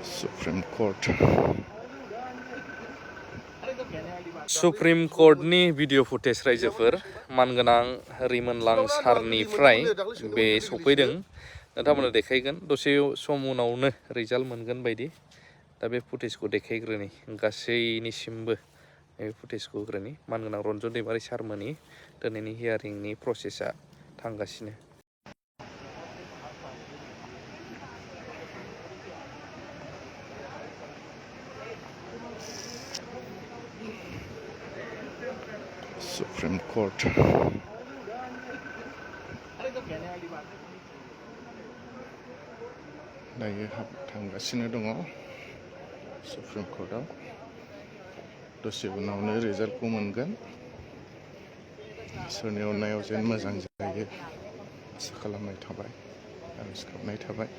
Supreme Court. Supreme कर्टनि video footage रायजोफोर मानगोनां रिमोनलां सारनिफ्राय बे सफैदों नोंथांमोननो देखायगोन दसे सम उनावनो रिजाल्ट मोनगोन बायदि दा बे फुटेजखौ देखायग्रोनि गासैनिसिमबो बे फुटेजखौ होग्रोनि मानगोनां रन्जन दैमारि सारमोननि दिनैनि हियारिंनि प्रसेसा थांगासिनो Supreme Court. दायो थांगासिनो दङ सुप्रिम कर्टआव दसे उनावनो रिजाल्टखौ मोनगोन इसोरनि अननायाव जेन मोजां जायो आसा खालामनाय थाबाय आरज गाबनाय थाबाय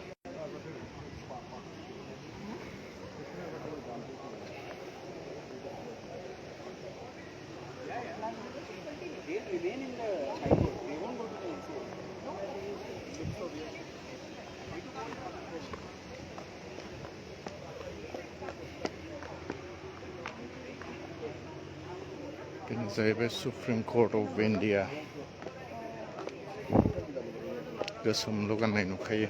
बेनो जाहैबाय सुप्रिम कर्ट अफ इन्डिया गोसोमल' गाननाय नुखायो